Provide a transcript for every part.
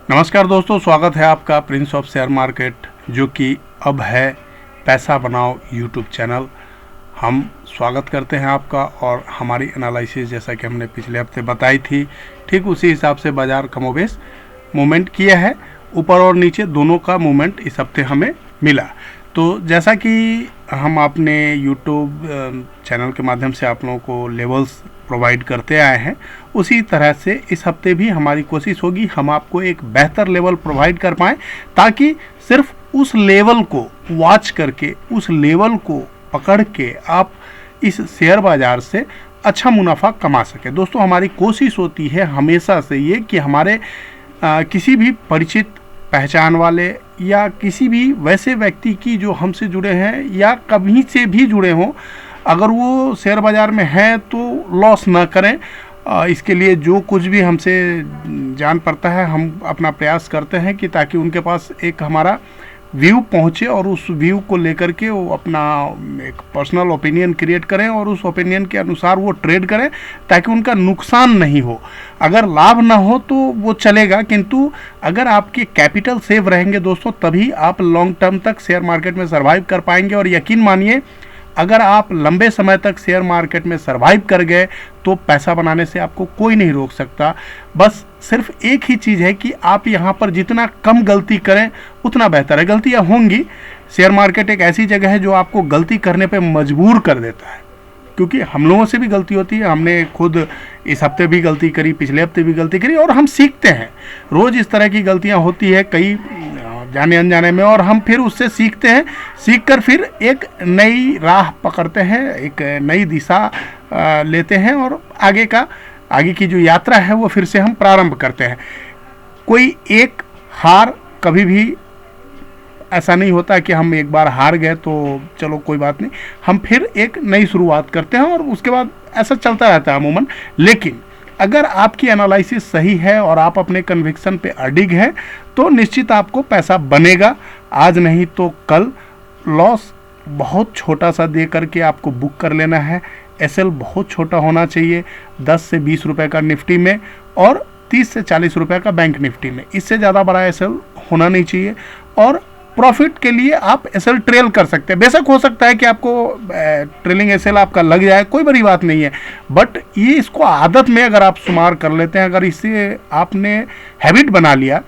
नमस्कार दोस्तों, स्वागत है आपका प्रिंस ऑफ शेयर मार्केट, जो कि अब है पैसा बनाओ यूट्यूब चैनल। हम स्वागत करते हैं आपका और हमारी एनालिसिस जैसा कि हमने पिछले हफ्ते बताई थी, ठीक उसी हिसाब से बाज़ार कमोबेश मूवमेंट किया है। ऊपर और नीचे दोनों का मूवमेंट इस हफ्ते हमें मिला। तो जैसा कि हम अपने यूट्यूब चैनल के माध्यम से आप लोगों को लेवल्स प्रोवाइड करते आए हैं, उसी तरह से इस हफ्ते भी हमारी कोशिश होगी हम आपको एक बेहतर लेवल प्रोवाइड कर पाएँ, ताकि सिर्फ उस लेवल को वॉच करके, उस लेवल को पकड़ के आप इस शेयर बाज़ार से अच्छा मुनाफा कमा सकें। दोस्तों, हमारी कोशिश होती है हमेशा से ये कि हमारे किसी भी परिचित, पहचान वाले या किसी भी वैसे व्यक्ति की जो हमसे जुड़े हैं या कभी से भी जुड़े हों, अगर वो शेयर बाज़ार में हैं तो लॉस ना करें। इसके लिए जो कुछ भी हमसे जान पड़ता है हम अपना प्रयास करते हैं कि ताकि उनके पास एक हमारा व्यू पहुँचे और उस व्यू को लेकर के वो अपना एक पर्सनल ओपिनियन क्रिएट करें और उस ओपिनियन के अनुसार वो ट्रेड करें, ताकि उनका नुकसान नहीं हो। अगर लाभ ना हो तो वो चलेगा, किंतु अगर आपके कैपिटल सेव रहेंगे दोस्तों, तभी आप लॉन्ग टर्म तक शेयर मार्केट में सर्वाइव कर पाएंगे। और यकीन मानिए, अगर आप लंबे समय तक शेयर मार्केट में सर्वाइव कर गए तो पैसा बनाने से आपको कोई नहीं रोक सकता। बस सिर्फ एक ही चीज़ है कि आप यहाँ पर जितना कम गलती करें उतना बेहतर है। गलतियाँ होंगी, शेयर मार्केट एक ऐसी जगह है जो आपको गलती करने पे मजबूर कर देता है, क्योंकि हम लोगों से भी गलती होती है। हमने खुद इस हफ्ते भी गलती करी, पिछले हफ्ते भी गलती करी, और हम सीखते हैं। रोज़ इस तरह की गलतियाँ होती है, कई जाने अनजाने में, और हम फिर उससे सीखते हैं। सीख कर फिर एक नई राह पकड़ते हैं, एक नई दिशा लेते हैं और आगे की जो यात्रा है वो फिर से हम प्रारंभ करते हैं। कोई एक हार कभी भी ऐसा नहीं होता कि हम एक बार हार गए तो चलो कोई बात नहीं, हम फिर एक नई शुरुआत करते हैं और उसके बाद ऐसा चलता रहता है अमूमन। लेकिन अगर आपकी एनालिसिस सही है और आप अपने कन्विक्शन पे अडिग हैं तो निश्चित आपको पैसा बनेगा। आज नहीं तो कल लॉस बहुत छोटा सा दे करके आपको बुक कर लेना है। एसएल बहुत छोटा होना चाहिए, 10 से 20 रुपए का निफ्टी में और 30 से 40 रुपए का बैंक निफ्टी में। इससे ज़्यादा बड़ा एसएल होना नहीं चाहिए। और प्रॉफिट के लिए आप एसएल ट्रेल कर सकते हैं। बेशक हो सकता है कि आपको ट्रेलिंग एसएल आपका लग जाए, कोई बड़ी बात नहीं है, बट ये इसको आदत में अगर आप शुमार कर लेते हैं, अगर इससे आपने हैबिट बना लिया,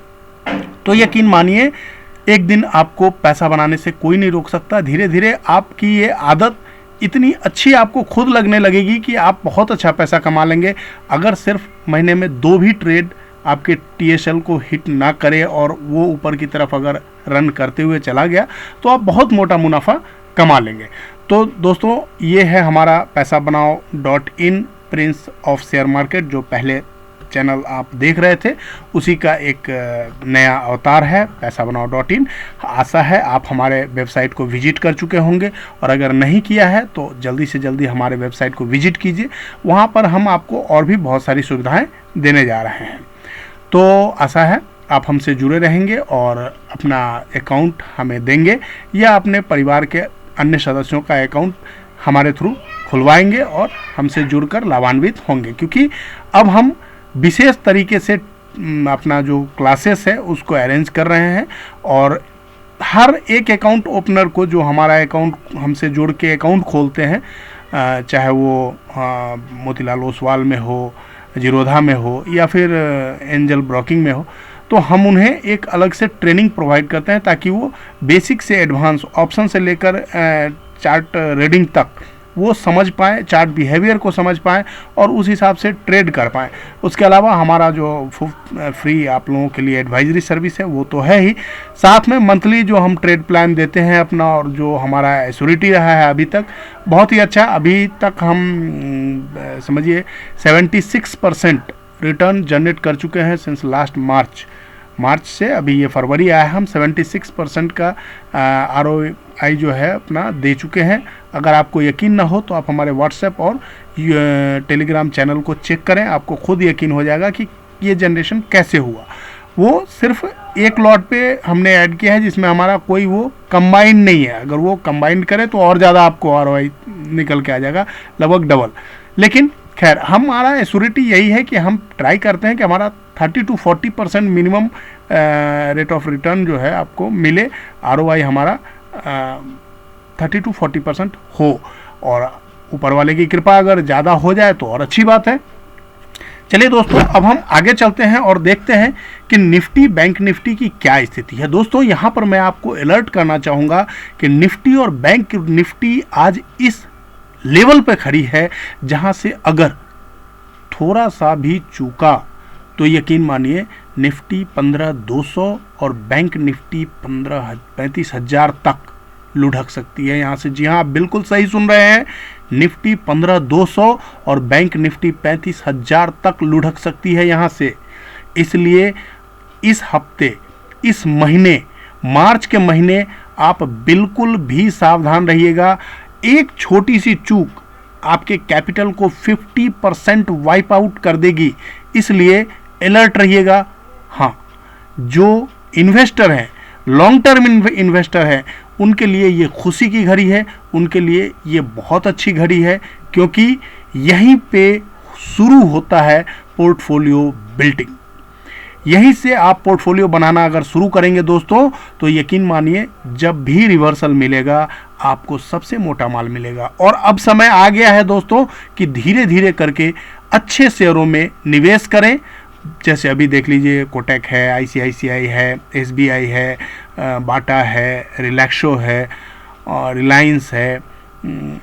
तो यकीन मानिए एक दिन आपको पैसा बनाने से कोई नहीं रोक सकता। धीरे धीरे आपकी ये आदत इतनी अच्छी आपको खुद लगने लगेगी कि आप बहुत अच्छा पैसा कमा लेंगे। अगर सिर्फ महीने में 2 भी ट्रेड आपके टीएसएल को हिट ना करे और वो ऊपर की तरफ अगर रन करते हुए चला गया तो आप बहुत मोटा मुनाफा कमा लेंगे। तो दोस्तों, ये है हमारा पैसा बनाओ .in Prince of share market, जो पहले चैनल आप देख रहे थे उसी का एक नया अवतार है, पैसा बनाओ .in। आशा है आप हमारे वेबसाइट को विजिट कर चुके होंगे, और अगर नहीं किया है तो जल्दी से जल्दी हमारे वेबसाइट को विजिट कीजिए। वहाँ पर हम आपको और भी बहुत सारी सुविधाएं देने जा रहे हैं। तो आशा है आप हमसे जुड़े रहेंगे और अपना अकाउंट हमें देंगे या अपने परिवार के अन्य सदस्यों का अकाउंट हमारे थ्रू खुलवाएंगे और हमसे जुड़कर लाभान्वित होंगे, क्योंकि अब हम विशेष तरीके से अपना जो क्लासेस है उसको अरेंज कर रहे हैं। और हर एक अकाउंट ओपनर को, जो हमारा अकाउंट हमसे जुड़ के अकाउंट खोलते हैं, चाहे वो मोतीलाल ओसवाल में हो, जीरोधा में हो या फिर एंजल ब्रोकिंग में हो, तो हम उन्हें एक अलग से ट्रेनिंग प्रोवाइड करते हैं, ताकि वो बेसिक से एडवांस ऑप्शन से लेकर चार्ट रीडिंग तक वो समझ पाएँ, चार्ट बिहेवियर को समझ पाएँ और उस हिसाब से ट्रेड कर पाएँ। उसके अलावा हमारा जो फ्री आप लोगों के लिए एडवाइजरी सर्विस है वो तो है ही, साथ में मंथली जो हम ट्रेड प्लान देते हैं अपना, और जो हमारा एश्योरिटी रहा है अभी तक बहुत ही अच्छा। अभी तक हम समझिए 76% रिटर्न जनरेट कर चुके हैं सिंस लास्ट मार्च से अभी ये फरवरी आया है, हम 76% का ROI जो है अपना दे चुके हैं। अगर आपको यकीन ना हो तो आप हमारे व्हाट्सएप और टेलीग्राम चैनल को चेक करें, आपको खुद यकीन हो जाएगा कि ये जनरेशन कैसे हुआ। वो सिर्फ एक लॉट पे हमने ऐड किया है जिसमें हमारा कोई वो कंबाइंड नहीं है। अगर वो कंबाइंड करें तो और ज़्यादा आपको ROI निकल के आ जाएगा, लगभग डबल। लेकिन खैर हमारा एश्योरिटी यही है कि हम ट्राई करते हैं कि हमारा 30 to 40% minimum rate of return जो है आपको मिले, ROI हमारा 30 to 40% हो, और ऊपर वाले की कृपा अगर ज़्यादा हो जाए तो और अच्छी बात है। चलिए दोस्तों, अब हम आगे चलते हैं और देखते हैं कि निफ्टी, बैंक निफ्टी की क्या स्थिति है। दोस्तों यहाँ पर मैं आपको अलर्ट करना चाहूँगा कि निफ्टी और बैंक निफ्टी आज इस लेवल पे खड़ी है जहाँ से अगर थोड़ा सा भी चूका तो यकीन मानिए निफ्टी 15,200 और बैंक निफ्टी 35,000 तक लुढ़क सकती है यहाँ से। जी हाँ, आप बिल्कुल सही सुन रहे हैं, निफ्टी 15,200 और बैंक निफ्टी 35,000 तक लुढ़क सकती है यहाँ से। इसलिए इस हफ्ते, इस महीने, मार्च के महीने आप बिल्कुल भी सावधान रहिएगा। एक छोटी सी चूक आपके कैपिटल को 50% वाइप आउट कर देगी, इसलिए अलर्ट रहिएगा। हाँ, जो इन्वेस्टर हैं, लॉन्ग टर्म इन्वेस्टर हैं, उनके लिए ये खुशी की घड़ी है, उनके लिए ये बहुत अच्छी घड़ी है, क्योंकि यहीं पे शुरू होता है पोर्टफोलियो बिल्डिंग। यहीं से आप पोर्टफोलियो बनाना अगर शुरू करेंगे दोस्तों, तो यकीन मानिए जब भी रिवर्सल मिलेगा आपको सबसे मोटा माल मिलेगा। और अब समय आ गया है दोस्तों कि धीरे धीरे करके अच्छे शेयरों में निवेश करें। जैसे अभी देख लीजिए, कोटक है, ICICI है, SBI है, बाटा है, रिलैक्सो है, और रिलायंस है,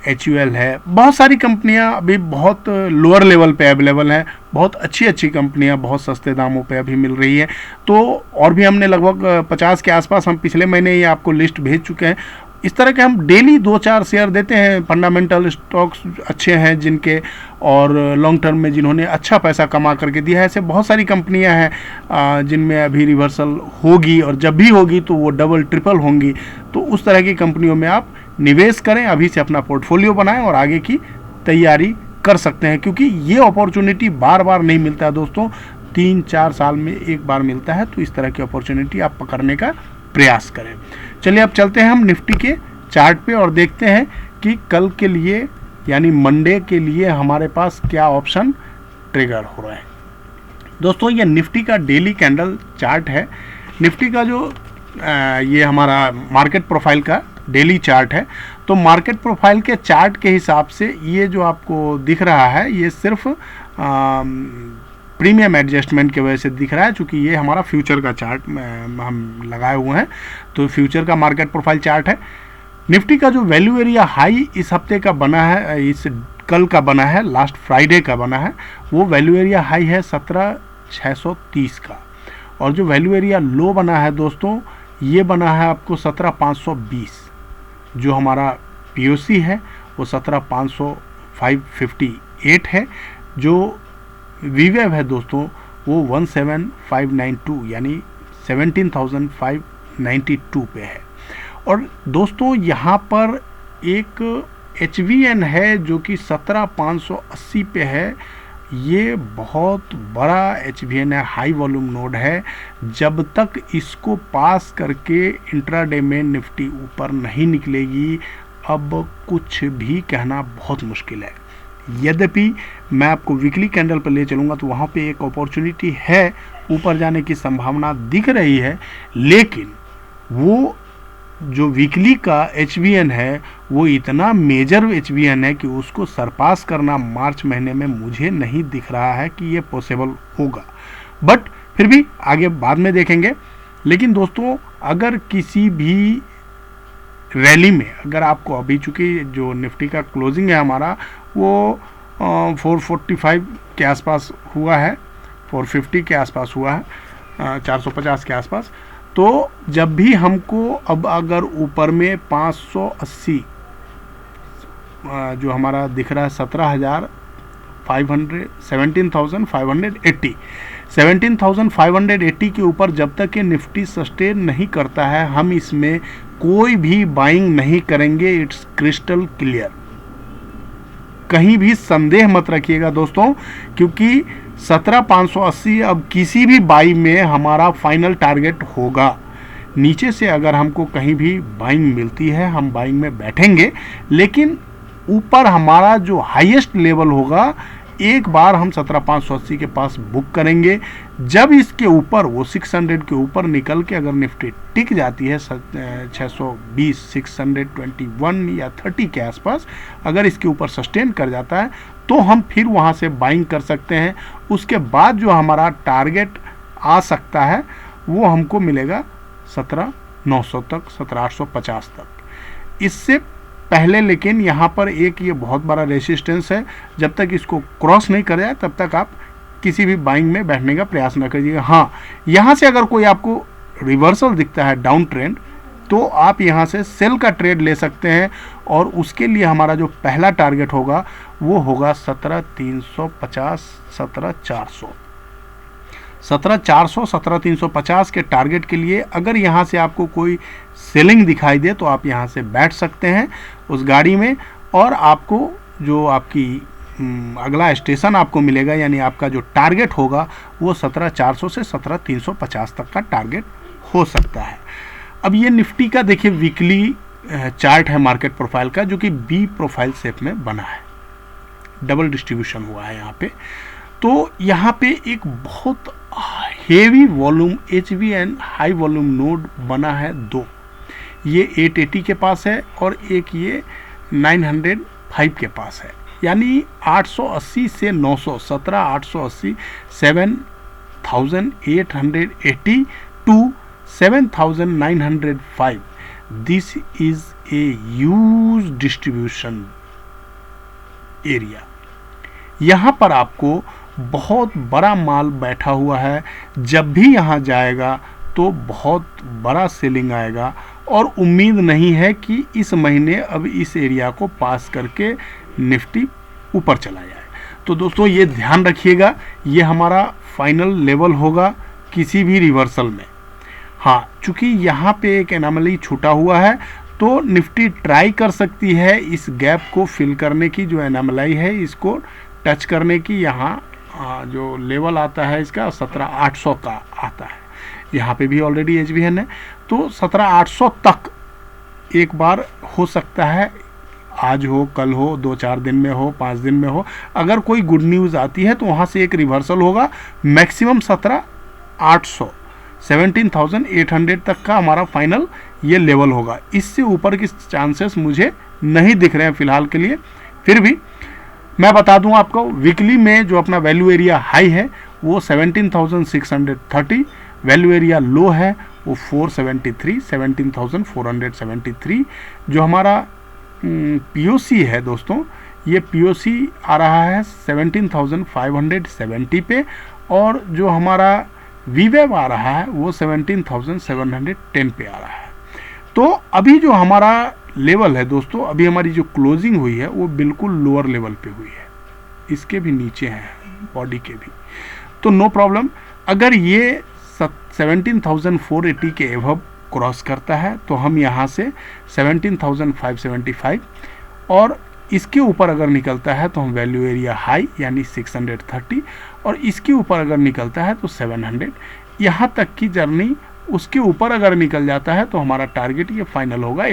HUL है। बहुत सारी कंपनियां अभी बहुत लोअर लेवल पे अवेलेबल हैं, बहुत अच्छी अच्छी कंपनियां बहुत सस्ते दामों पे अभी मिल रही है। तो और भी हमने लगभग 50 के आसपास हम पिछले महीने ही आपको लिस्ट भेज चुके हैं। इस तरह के हम डेली 2-4 शेयर देते हैं, फंडामेंटल स्टॉक्स अच्छे हैं जिनके, और लॉन्ग टर्म में जिन्होंने अच्छा पैसा कमा करके दिया है। ऐसे बहुत सारी कंपनियां हैं जिनमें अभी रिवर्सल होगी, और जब भी होगी तो वो डबल ट्रिपल होंगी। तो उस तरह की कंपनियों में आप निवेश करें, अभी से अपना पोर्टफोलियो बनाएं और आगे की तैयारी कर सकते हैं, क्योंकि ये अपॉर्चुनिटी बार बार नहीं मिलता है दोस्तों, 3-4 साल में एक बार मिलता है। तो इस तरह की अपॉर्चुनिटी आप पकड़ने का प्रयास करें। चलिए अब चलते हैं हम निफ्टी के चार्ट पे और देखते हैं कि कल के लिए यानी मंडे के लिए हमारे पास क्या ऑप्शन ट्रिगर हो रहा है। दोस्तों ये निफ्टी का डेली कैंडल चार्ट है। निफ्टी का जो ये हमारा मार्केट प्रोफाइल का डेली चार्ट है। तो मार्केट प्रोफाइल के चार्ट के हिसाब से ये जो आपको दिख रहा है ये सिर्फ प्रीमियम एडजस्टमेंट की वजह से दिख रहा है, चूँकि ये हमारा फ्यूचर का चार्ट हम लगाए हुए हैं। तो फ्यूचर का मार्केट प्रोफाइल चार्ट है। निफ्टी का जो वैल्यू एरिया हाई इस हफ्ते का बना है, इस कल का बना है, लास्ट फ्राइडे का बना है, वो वैल्यू एरिया हाई है 17,630 का। और जो वैल्यू एरिया लो बना है दोस्तों, ये बना है आपको 17,520। जो हमारा POC है वो 17,558 है। जो VWAP है दोस्तों वो 17,592 यानी 17,592 पे है। और दोस्तों यहाँ पर एक HVN है जो कि 17,580 पे है। ये बहुत बड़ा HVN है, हाई वॉल्यूम नोड है। जब तक इसको पास करके इंट्राडे में निफ्टी ऊपर नहीं निकलेगी, अब कुछ भी कहना बहुत मुश्किल है। यद्यपि मैं आपको वीकली कैंडल पर ले चलूँगा तो वहाँ पे एक अपॉर्चुनिटी है, ऊपर जाने की संभावना दिख रही है, लेकिन वो जो वीकली का HVN है वो इतना मेजर HVN है कि उसको सरपास करना मार्च महीने में मुझे नहीं दिख रहा है कि ये पॉसिबल होगा। बट फिर भी आगे बाद में देखेंगे। लेकिन दोस्तों अगर किसी भी रैली में, अगर आपको अभी चूँकि जो निफ्टी का क्लोजिंग है हमारा वो 445 के आसपास हुआ है, 450 के आसपास हुआ है, 450 के आसपास। तो जब भी हमको अब अगर ऊपर में 580 जो हमारा दिख रहा है 17,580 के ऊपर जब तक ये निफ्टी सस्टेन नहीं करता है, हम इसमें कोई भी बाइंग नहीं करेंगे। इट्स क्रिस्टल क्लियर, कहीं भी संदेह मत रखिएगा दोस्तों, क्योंकि 17,580 अब किसी भी बाई में हमारा फाइनल टारगेट होगा। नीचे से अगर हमको कहीं भी बाइंग मिलती है हम बाइंग में बैठेंगे, लेकिन ऊपर हमारा जो हाईएस्ट लेवल होगा एक बार हम 17,580 के पास बुक करेंगे। जब इसके ऊपर वो 600 के ऊपर निकल के अगर निफ्टी टिक जाती है 620, 621 या 30 के आसपास, अगर इसके ऊपर सस्टेन कर जाता है तो हम फिर वहाँ से बाइंग कर सकते हैं। उसके बाद जो हमारा टारगेट आ सकता है वो हमको मिलेगा 17,900 तक, 17,850 तक। इससे पहले लेकिन यहाँ पर एक ये बहुत बड़ा रेसिस्टेंस है, जब तक इसको क्रॉस नहीं कर जाए तब तक आप किसी भी बाइंग में बैठने का प्रयास न करिएगा। हाँ, यहाँ से अगर कोई आपको रिवर्सल दिखता है डाउन ट्रेंड तो आप यहाँ से सेल का ट्रेड ले सकते हैं, और उसके लिए हमारा जो पहला टारगेट होगा वो होगा 17,350, 17,400, 17,400, 17,350 के टारगेट के लिए अगर यहाँ से आपको कोई सेलिंग दिखाई दे तो आप यहाँ से बैठ सकते हैं उस गाड़ी में, और आपको जो आपकी अगला स्टेशन आपको मिलेगा, यानी आपका जो टारगेट होगा वो 17,400 से 17,350 तक का टारगेट हो सकता है। अब ये निफ्टी का देखिए वीकली चार्ट है मार्केट प्रोफाइल का, जो कि बी प्रोफाइल शेप में बना है, डबल डिस्ट्रीब्यूशन हुआ है यहाँ पे। तो यहाँ पे एक बहुत heavy volume HVN high volume node बना है दो, ये 880 के पास है और एक ये 905 के पास है, यानी 880 से 900, 17,880, 7,880 to 7,905, this is a huge distribution area. यहाँ पर आपको बहुत बड़ा माल बैठा हुआ है, जब भी यहाँ जाएगा तो बहुत बड़ा सेलिंग आएगा, और उम्मीद नहीं है कि इस महीने अब इस एरिया को पास करके निफ्टी ऊपर चला जाए। तो दोस्तों ये ध्यान रखिएगा, ये हमारा फाइनल लेवल होगा किसी भी रिवर्सल में। हाँ, चूंकि यहाँ पे एक एनोमली छूटा हुआ है तो निफ्टी ट्राई कर सकती है इस गैप को फिल करने की, जो एनोमली है इसको टच करने की। यहाँ जो लेवल आता है इसका 17,800 का आता है, यहाँ पे भी ऑलरेडी HVN है, तो 17,800 तक एक बार हो सकता है, आज हो, कल हो, 2-4 दिन में हो, 5 दिन में हो। अगर कोई गुड न्यूज़ आती है तो वहाँ से एक रिवर्सल होगा। मैक्सिमम 17,800, 17,800 तक का हमारा फाइनल ये लेवल होगा। इससे ऊपर के चांसेस मुझे नहीं दिख रहे हैं फिलहाल के लिए। फिर भी मैं बता दूं आपको, वीकली में जो अपना वैल्यू एरिया हाई है वो 17,630, वैल्यू एरिया लो है वो 473, 17,473। जो हमारा POC है दोस्तों, ये POC आ रहा है 17,570 पे, और जो हमारा VWAV आ रहा है वो 17,710 पे आ रहा है। तो अभी जो हमारा लेवल है दोस्तों, अभी हमारी जो क्लोजिंग हुई है वो बिल्कुल लोअर लेवल पे हुई है, इसके भी नीचे हैं बॉडी के भी, तो नो प्रॉब्लम। अगर ये 17,480 के एवब क्रॉस करता है तो हम यहाँ से 17,575, और इसके ऊपर अगर निकलता है तो हम वैल्यू एरिया हाई यानी 630, और इसके ऊपर अगर निकलता है तो 700, यहाँ तक की जर्नी उसके ऊपर अगर निकल जाता है तो हमारा टारगेट ये फाइनल होगा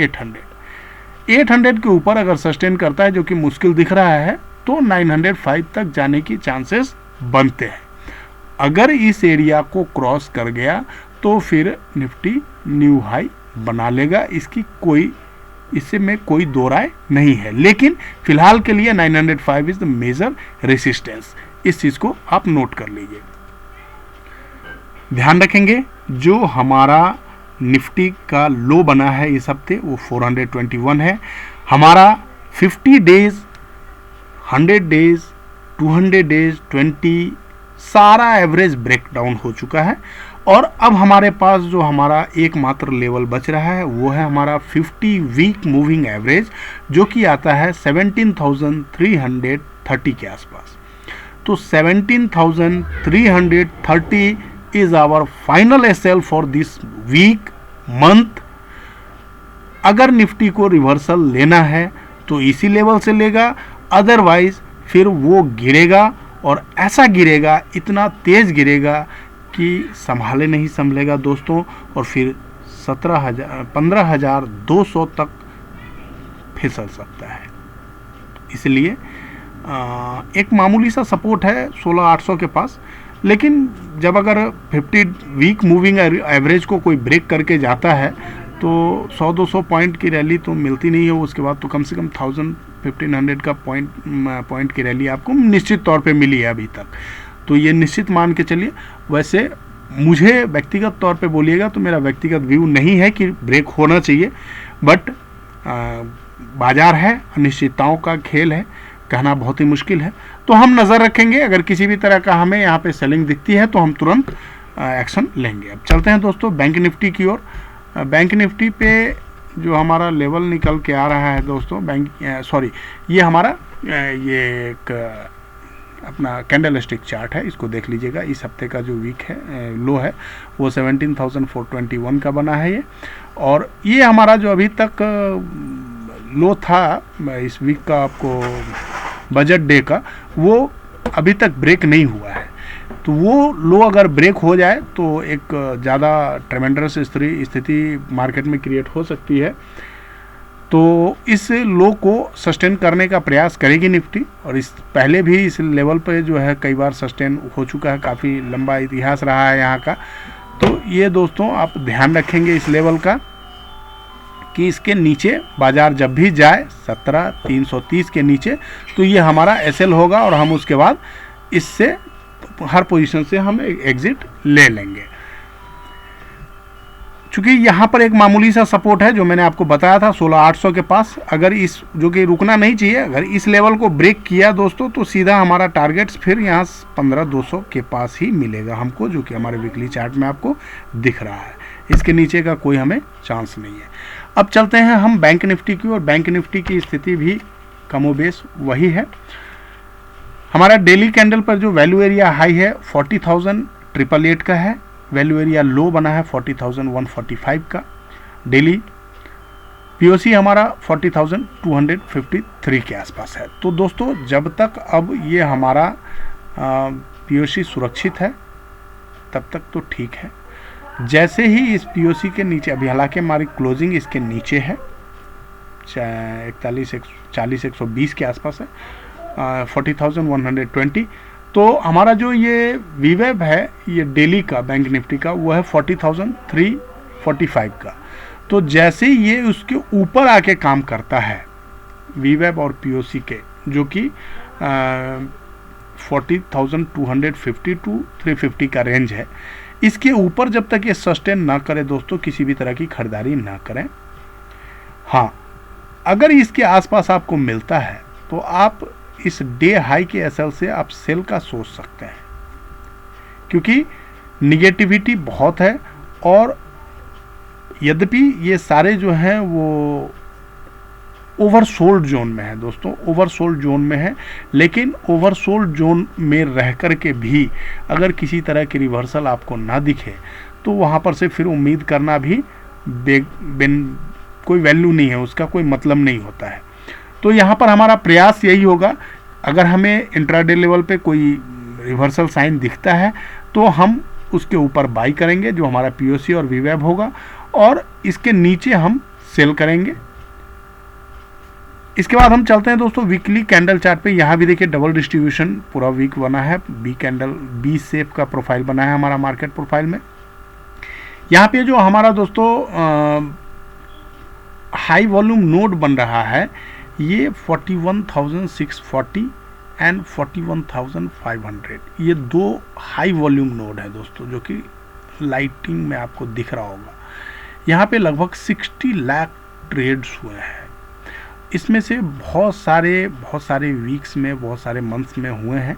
800 के ऊपर अगर सस्टेन करता है, जो कि मुश्किल दिख रहा है, तो 905 तक जाने की चांसेस बनते हैं। अगर इस एरिया को क्रॉस कर गया तो फिर निफ्टी न्यू हाई बना लेगा, इससे में कोई दो राय नहीं है। लेकिन फिलहाल के लिए 905 इज द मेजर रेसिस्टेंस, इस चीज को आप नोट कर लीजिए। ध्यान रखेंगे, जो हमारा निफ्टी का लो बना है इस हफ्ते वो 421 है। हमारा 50 डेज, 100 डेज, 200 डेज, 20 सारा एवरेज ब्रेकडाउन हो चुका है, और अब हमारे पास जो हमारा एकमात्र लेवल बच रहा है वो है हमारा 50 वीक मूविंग एवरेज, जो कि आता है 17,330 के आसपास। तो 17,330 is our final SL for this week month. अगर निफ्टी को रिवर्सल लेना है तो इसी लेवल से लेगा, अदरवाइज फिर वो गिरेगा, और ऐसा गिरेगा, इतना तेज गिरेगा कि संभाले नहीं संभलेगा दोस्तों, और फिर 15,200 तक फिसल सकता है। इसलिए एक मामूली सा सपोर्ट है 16,800 के पास, लेकिन जब अगर 50 वीक मूविंग एवरेज को कोई ब्रेक करके जाता है तो 100-200 पॉइंट की रैली तो मिलती नहीं है, उसके बाद तो कम से कम 1500 का पॉइंट की रैली आपको निश्चित तौर पे मिली है अभी तक, तो ये निश्चित मान के चलिए। वैसे मुझे व्यक्तिगत तौर पे बोलिएगा तो मेरा व्यक्तिगत व्यू नहीं है कि ब्रेक होना चाहिए, बट बाजार है, अनिश्चितताओं का खेल है, कहना बहुत ही मुश्किल है। तो हम नज़र रखेंगे, अगर किसी भी तरह का हमें यहाँ पे सेलिंग दिखती है तो हम तुरंत एक्शन लेंगे। अब चलते हैं दोस्तों बैंक निफ्टी की ओर। बैंक निफ्टी पे जो हमारा लेवल निकल के आ रहा है दोस्तों, ये हमारा ये एक अपना कैंडल स्टिक चार्ट है, इसको देख लीजिएगा। इस हफ्ते का जो वीक है लो है वो 17,421 का बना है ये, और ये हमारा जो अभी तक लो था इस वीक का, आपको बजट डे का, वो अभी तक ब्रेक नहीं हुआ है। तो वो लो अगर ब्रेक हो जाए तो एक ज़्यादा ट्रेमेंडस स्थिति मार्केट में क्रिएट हो सकती है, तो इस लो को सस्टेन करने का प्रयास करेगी निफ्टी, और इस पहले भी इस लेवल पे जो है कई बार सस्टेन हो चुका है, काफ़ी लंबा इतिहास रहा है यहाँ का। तो ये दोस्तों आप ध्यान रखेंगे इस लेवल का कि इसके नीचे बाजार जब भी जाए 17,330 के नीचे, तो ये हमारा एसएल होगा और हम उसके बाद इससे हर पोजीशन से हम एग्जिट ले लेंगे। चूंकि यहाँ पर एक मामूली सा सपोर्ट है जो मैंने आपको बताया था 16,800 के पास, अगर इस जो कि रुकना नहीं चाहिए, अगर इस लेवल को ब्रेक किया दोस्तों तो सीधा हमारा टारगेट्स फिर यहाँ 15,200 के पास ही मिलेगा हमको, जो कि हमारे वीकली चार्ट में आपको दिख रहा है। इसके नीचे का कोई हमें चांस नहीं है। अब चलते हैं हम बैंक निफ्टी की, और बैंक निफ्टी की स्थिति भी कमोबेश वही है। हमारा डेली कैंडल पर जो वैल्यू एरिया हाई है 40,888 का है, वैल्यू एरिया लो बना है 40,145 का। डेली पीओसी हमारा 40,253 के आसपास है। तो दोस्तों जब तक अब ये हमारा पीओसी सुरक्षित है तब तक तो ठीक है। जैसे ही इस पीओसी के नीचे, अभी हालांकि हमारी क्लोजिंग इसके नीचे है 41,120 के आसपास है, 40,120, तो हमारा जो ये वीवेब है ये डेली का बैंक निफ्टी का वो है 40,345 का। तो जैसे ही ये उसके ऊपर आके काम करता है वीवेब और पीओसी के, जो कि 40,250 टू 350 का रेंज है, इसके ऊपर जब तक ये सस्टेन ना करे दोस्तों किसी भी तरह की खरीदारी ना करें। हाँ, अगर इसके आसपास आपको मिलता है तो आप इस डे हाई के एसएल से आप सेल का सोच सकते हैं, क्योंकि निगेटिविटी बहुत है। और यद्यपि ये सारे जो हैं वो ओवरसोल्ड जोन में है दोस्तों, ओवरसोल्ड जोन में है, लेकिन ओवरसोल्ड जोन में रह कर के भी अगर किसी तरह की रिवर्सल आपको ना दिखे तो वहाँ पर से फिर उम्मीद करना भी कोई वैल्यू नहीं है, उसका कोई मतलब नहीं होता है। तो यहाँ पर हमारा प्रयास यही होगा, अगर हमें इंट्राडे लेवल पे कोई रिवर्सल साइन दिखता है तो हम उसके ऊपर बाई करेंगे, जो हमारा पीओसी और वीवेब होगा, और इसके नीचे हम सेल करेंगे। इसके बाद हम चलते हैं दोस्तों वीकली कैंडल चार्ट पे। यहाँ भी देखिए डबल डिस्ट्रीब्यूशन पूरा वीक बना है, बी कैंडल बी शेप का प्रोफाइल बना है हमारा मार्केट प्रोफाइल में। यहाँ पे जो हमारा दोस्तों हाई वॉल्यूम नोड बन रहा है ये 41,640 एंड 41,500, ये दो हाई वॉल्यूम नोड है दोस्तों, जो कि लाइटिंग में आपको दिख रहा होगा। यहाँ पे लगभग 60 लाख ट्रेड्स हुए हैं। इसमें से बहुत सारे वीक्स में, बहुत सारे मंथ्स में हुए हैं,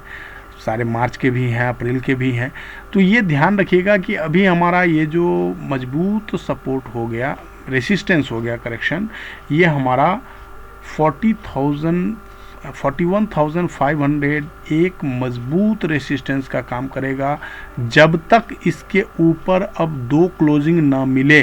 सारे मार्च के भी हैं, अप्रैल के भी हैं। तो ये ध्यान रखिएगा कि अभी हमारा ये जो मजबूत सपोर्ट हो गया, रेसिस्टेंस हो गया, करेक्शन, ये हमारा 41,500 एक मजबूत रेसिस्टेंस का काम करेगा। जब तक इसके ऊपर अब दो क्लोजिंग ना मिले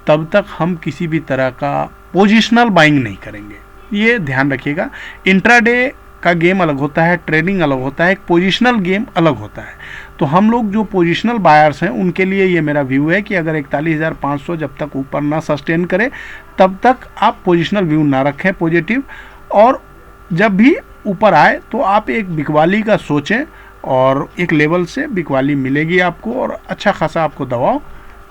तब तक हम किसी भी तरह का पोजिशनल बाइंग नहीं करेंगे, ये ध्यान रखिएगा। इंट्राडे का गेम अलग होता है, ट्रेडिंग अलग होता है, एक पोजिशनल गेम अलग होता है। तो हम लोग जो पोजिशनल बायर्स हैं उनके लिए ये मेरा व्यू है कि अगर 41,500 जब तक ऊपर ना सस्टेन करे तब तक आप पोजिशनल व्यू ना रखें पॉजिटिव, और जब भी ऊपर आए तो आप एक बिकवाली का सोचें और एक लेवल से बिकवाली मिलेगी आपको और अच्छा खासा आपको दबाव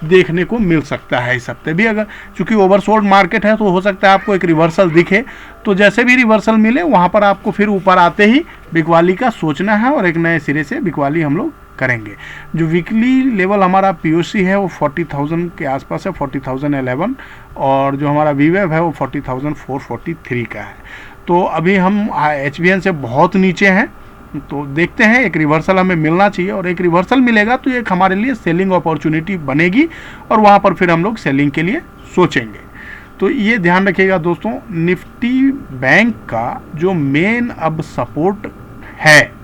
देखने को मिल सकता है इस हफ्ते भी। अगर चूंकि ओवरसोल्ड मार्केट है तो हो सकता है आपको एक रिवर्सल दिखे, तो जैसे भी रिवर्सल मिले वहाँ पर आपको फिर ऊपर आते ही बिकवाली का सोचना है और एक नए सिरे से बिकवाली हम लोग करेंगे। जो वीकली लेवल हमारा पीओसी है वो 40,000 के आसपास है, 40,011, और जो हमारा वीवेव है वो 40,443 का है। तो अभी हम HBN से बहुत नीचे हैं, तो देखते हैं एक रिवर्सल हमें मिलना चाहिए, और एक रिवर्सल मिलेगा तो एक हमारे लिए सेलिंग अपॉर्चुनिटी बनेगी और वहाँ पर फिर हम लोग सेलिंग के लिए सोचेंगे। तो ये ध्यान रखिएगा दोस्तों, निफ्टी बैंक का जो मेन अब सपोर्ट है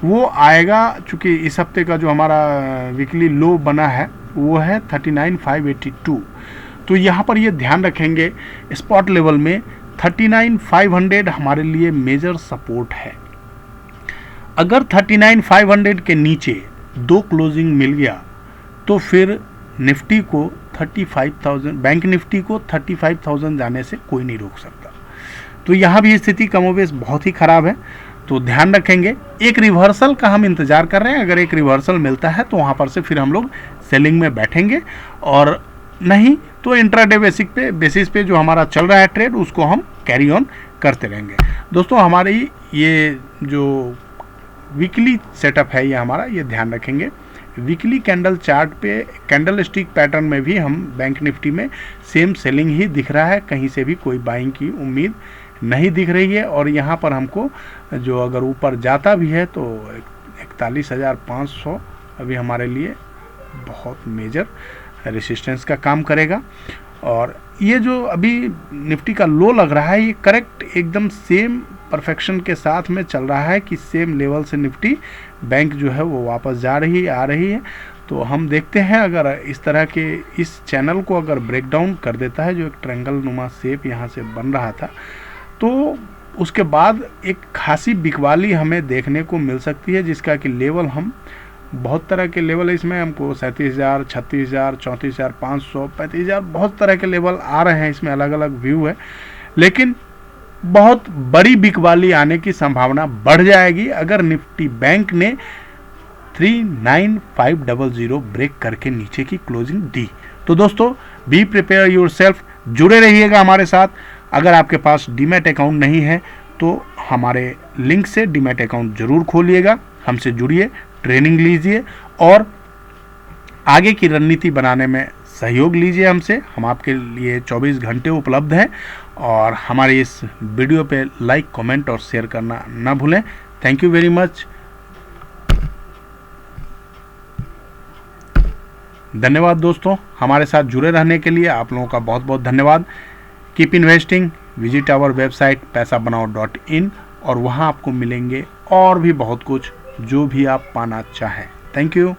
वो आएगा, चूँकि इस हफ्ते का जो हमारा वीकली लो बना है वो है 39,582। तो यहाँ पर ये ध्यान रखेंगे स्पॉट लेवल में 39,500 हमारे लिए मेजर सपोर्ट है। अगर 39,500 के नीचे 2 क्लोजिंग मिल गया तो फिर निफ्टी को 35,000, बैंक निफ्टी को 35,000 जाने से कोई नहीं रोक सकता। तो यहाँ भी स्थिति कमोबेश बहुत ही ख़राब है, तो ध्यान रखेंगे। एक रिवर्सल का हम इंतज़ार कर रहे हैं, अगर एक रिवर्सल मिलता है तो वहाँ पर से फिर हम लोग सेलिंग में बैठेंगे, और नहीं तो इंट्राडे बेसिस पे जो हमारा चल रहा है ट्रेड उसको हम कैरी ऑन करते रहेंगे। दोस्तों हमारी ये जो वीकली सेटअप है ये हमारा, ये ध्यान रखेंगे। वीकली कैंडल चार्ट पे कैंडल स्टिक पैटर्न में भी हम बैंक निफ्टी में सेम सेलिंग ही दिख रहा है, कहीं से भी कोई बाइंग की उम्मीद नहीं दिख रही है। और यहाँ पर हमको जो अगर ऊपर जाता भी है तो 41,500 अभी हमारे लिए बहुत मेजर रेसिस्टेंस का काम करेगा। और ये जो अभी निफ्टी का लो लग रहा है ये करेक्ट एकदम सेम परफेक्शन के साथ में चल रहा है कि सेम लेवल से निफ्टी बैंक जो है वो वापस जा रही है, आ रही है। तो हम देखते हैं अगर इस तरह के इस चैनल को अगर ब्रेक डाउन कर देता है, जो एक ट्रायंगल नुमा शेप यहाँ से बन रहा था, तो उसके बाद एक खासी बिकवाली हमें देखने को मिल सकती है, जिसका कि लेवल हम बहुत तरह के लेवल है इसमें, हमको 37,000, 36,000, 34,500, 35,000 बहुत तरह के लेवल आ रहे हैं इसमें, अलग अलग व्यू है। लेकिन बहुत बड़ी बिकवाली आने की संभावना बढ़ जाएगी अगर निफ्टी बैंक ने 39,500 ब्रेक करके नीचे की क्लोजिंग दी। तो दोस्तों बी प्रिपेयर योर सेल्फ, जुड़े रहिएगा हमारे साथ। अगर आपके पास डीमैट अकाउंट नहीं है तो हमारे लिंक से डीमैट अकाउंट जरूर खोलिएगा, हमसे जुड़िए, ट्रेनिंग लीजिए और आगे की रणनीति बनाने में सहयोग लीजिए हमसे। हम आपके लिए 24 घंटे उपलब्ध हैं, और हमारे इस वीडियो पे लाइक, कमेंट और शेयर करना ना भूलें। Thank you very much. धन्यवाद दोस्तों, हमारे साथ जुड़े रहने के लिए आप लोगों का बहुत बहुत धन्यवाद। Keep investing, visit our website पैसाबनाओ.in, और वहाँ आपको मिलेंगे और भी बहुत कुछ जो भी आप पाना चाहें। Thank you.